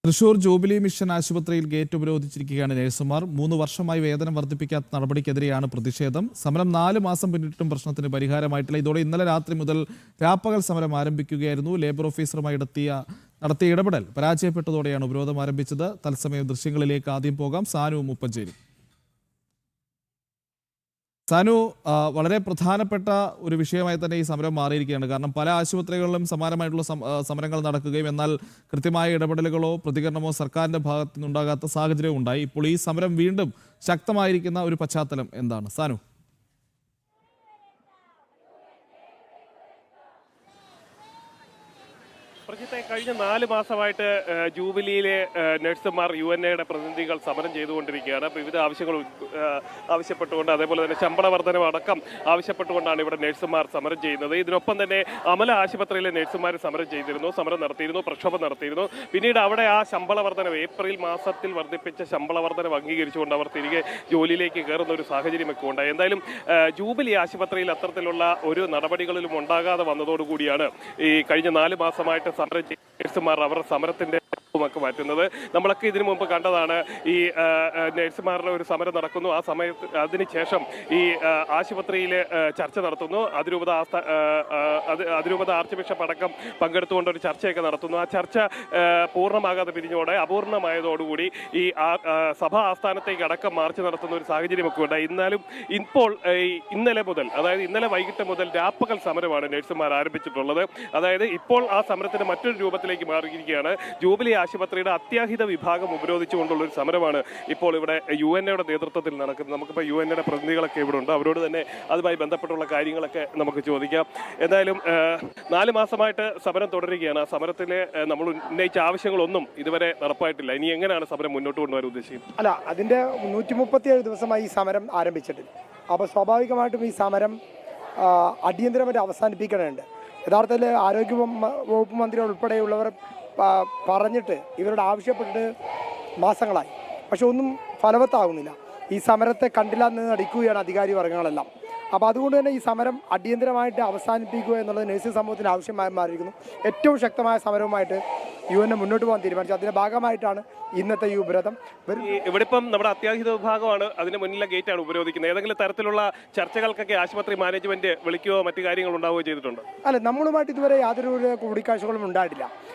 Thrissur jubilee mission ആശുപത്രിയിൽ gate ഉപരോധിച്ചിരിക്കുകയാണ് നഴ്സുമാർ. 3 വർഷമായി വേതനം വർദ്ധിപ്പിക്കാത്ത നടപടിക്കെതിരെയാണ് പ്രതിഷേധം. സമരം 4 മാസം പിന്നിട്ടും പ്രശ്നത്തിന് പരിഹാരമായിട്ടില്ല. ഇതോടെ ഇന്നലെ രാത്രി മുതൽ രാപ്പകൽ സമരം ആരംഭിക്കുകയായിരുന്നു. ലേബർ ഓഫീസറുമായി നടത്തിയ ഇടപെടൽ പരാജയപ്പെട്ടതോടെയാണ് ഉപരോധം ആരംഭിച്ചത്. തത്സമയം ദൃശ്യങ്ങളിലേക്ക് ആദ്യം പോകാം. സാനു മുപ്പഞ്ചേരി. സാനു, വളരെ പ്രധാനപ്പെട്ട ഒരു വിഷയമായി തന്നെ ഈ സമരം മാറിയിരിക്കുകയാണ്. കാരണം പല ആശുപത്രികളിലും സമാനമായിട്ടുള്ള സമരങ്ങൾ നടക്കുകയും എന്നാൽ കൃത്യമായ ഇടപെടലുകളോ പ്രതികരണമോ സർക്കാരിന്റെ ഭാഗത്തു നിന്നുണ്ടാകാത്ത സാഹചര്യവും ഉണ്ടായി. ഇപ്പോൾ ഈ സമരം വീണ്ടും ശക്തമായിരിക്കുന്ന ഒരു പശ്ചാത്തലം എന്താണ് സാനു? പ്രജിത്തെ, കഴിഞ്ഞ 4 മാസമായിട്ട് ജൂബിലിയിലെ നഴ്സുമാർ UNAയുടെ പ്രതിനിധികൾ സമരം ചെയ്തുകൊണ്ടിരിക്കുകയാണ്. വിവിധ ആവശ്യങ്ങൾ ആവശ്യപ്പെട്ടുകൊണ്ട്, അതേപോലെ തന്നെ ശമ്പള വർധനവ് അടക്കം ആവശ്യപ്പെട്ടുകൊണ്ടാണ് ഇവിടെ നഴ്സുമാർ സമരം ചെയ്യുന്നത്. ഇതിനൊപ്പം തന്നെ അമല ആശുപത്രിയിലെ നഴ്സുമാർ സമരം നടത്തിയിരുന്നു, പ്രക്ഷോഭം നടത്തിയിരുന്നു. പിന്നീട് അവിടെ ആ ശമ്പള വർധനവ് ഏപ്രിൽ മാസത്തിൽ വർദ്ധിപ്പിച്ച ശമ്പള വർധനവ് അംഗീകരിച്ചുകൊണ്ട് അവർ തിരികെ ജോലിയിലേക്ക് കയറുന്ന ഒരു സാഹചര്യമൊക്കെ ഉണ്ടായി. എന്തായാലും ജൂബിലി ആശുപത്രിയിൽ അത്തരത്തിലുള്ള ഒരു നടപടികളിലും ഉണ്ടാകാതെ വന്നതോടുകൂടിയാണ് ഈ കഴിഞ്ഞ 4 മാസമായിട്ട് സമരം നഴ്സുമാർ അവരുടെ സമരത്തിന്റെ ഒക്കെ മാറ്റുന്നത്. നമ്മളൊക്കെ ഇതിനു മുമ്പ് കണ്ടതാണ്. ഈ നഴ്സുമാരുടെ ഒരു സമരം നടക്കുന്നു. ആ സമയത്ത് അതിനുശേഷം ഈ ആശുപത്രിയിൽ ചർച്ച നടത്തുന്നു. അതിരൂപത ആർച്ച് ബിഷപ്പ് അടക്കം പങ്കെടുത്തുകൊണ്ട് ഒരു ചർച്ചയൊക്കെ നടത്തുന്നു. ആ ചർച്ച പൂർണ്ണമാകാതെ പിരിഞ്ഞോടെ അപൂർണമായതോടുകൂടി ഈ സഭാ ആസ്ഥാനത്തേക്ക് അടക്കം മാർച്ച് നടത്തുന്ന ഒരു സാഹചര്യമൊക്കെ ഉണ്ടായി. എന്നാലും ഇപ്പോൾ ഇന്നലെ മുതൽ, അതായത് ഇന്നലെ വൈകിട്ട് മുതൽ രാപ്പകൽ സമരമാണ് നഴ്സുമാർ ആരംഭിച്ചിട്ടുള്ളത്. അതായത് ഇപ്പോൾ ആ സമരത്തിന് മറ്റൊരു രൂപത്തിലേക്ക് മാറിയിരിക്കുകയാണ്. ജൂബിലി ആശുപത്രിയുടെ അത്യാഹിത വിഭാഗം ഉപരോധിച്ചുകൊണ്ടുള്ള ഒരു സമരമാണ് ഇപ്പോൾ ഇവിടെ UNAയുടെ നേതൃത്വത്തിൽ നടക്കുന്നത്. നമുക്കിപ്പോൾ UNAയുടെ പ്രതിനിധികളൊക്കെ ഇവിടെ ഉണ്ട്. അവരോട് തന്നെ അതുമായി ബന്ധപ്പെട്ടുള്ള കാര്യങ്ങളൊക്കെ നമുക്ക് ചോദിക്കാം. എന്തായാലും 4 മാസമായിട്ട് സമരം തുടരുകയാണ്. ആ സമരത്തിൽ നമ്മൾ ഉന്നയിച്ച ആവശ്യങ്ങളൊന്നും ഇതുവരെ നടപ്പായിട്ടില്ല. ഇനി എങ്ങനെയാണ് സമരം മുന്നോട്ട് കൊണ്ടുവരാൻ ഉദ്ദേശിക്കുന്നത്? അല്ല, അതിൻ്റെ 137 ദിവസമായി ഈ സമരം ആരംഭിച്ചിട്ടില്ല. അപ്പോൾ സ്വാഭാവികമായിട്ടും ഈ സമരം അടിയന്തരമായിട്ട് അവസാനിപ്പിക്കണമുണ്ട്. യഥാർത്ഥത്തിൽ ആരോഗ്യ വകുപ്പ് മന്ത്രി ഉൾപ്പെടെയുള്ളവർ പറഞ്ഞിട്ട് ഇവരോട് ആവശ്യപ്പെട്ടിട്ട് മാസങ്ങളായി. പക്ഷെ ഒന്നും ഫലവത്താകുന്നില്ല. ഈ സമരത്തെ കണ്ടില്ല എന്ന് നടിക്കുകയാണ് അധികാരി വർഗങ്ങളെല്ലാം. അപ്പോൾ അതുകൊണ്ട് തന്നെ ഈ സമരം അടിയന്തരമായിട്ട് അവസാനിപ്പിക്കുക എന്നുള്ളത് നഴ്സിംഗ് സമൂഹത്തിന് ആവശ്യമായി മാറിയിരിക്കുന്നു. ഏറ്റവും ശക്തമായ സമരവുമായിട്ട് UNA മുന്നോട്ട് പോകാൻ തീരുമാനിച്ചു. അതിൻ്റെ ഭാഗമായിട്ടാണ് ഇന്നത്തെ ഈ ഉപരോധം. ഇവിടെ ഇപ്പം നമ്മുടെ അത്യാഹിത വിഭാഗമാണ് അതിന് മുന്നിലെ ഗേറ്റാണ് ഉപരോധിക്കുന്നത്. ഏതെങ്കിലും തരത്തിലുള്ള ചർച്ചകൾക്കൊക്കെ ആശുപത്രി മാനേജ്മെന്റ് വിളിക്കുകയോ മറ്റു കാര്യങ്ങൾ ഉണ്ടാവുകയോ ചെയ്തിട്ടുണ്ടോ? അല്ല, നമ്മളുമായിട്ട് ഇതുവരെ യാതൊരു കൂടിക്കാഴ്ചകളും ഉണ്ടായിട്ടില്ല.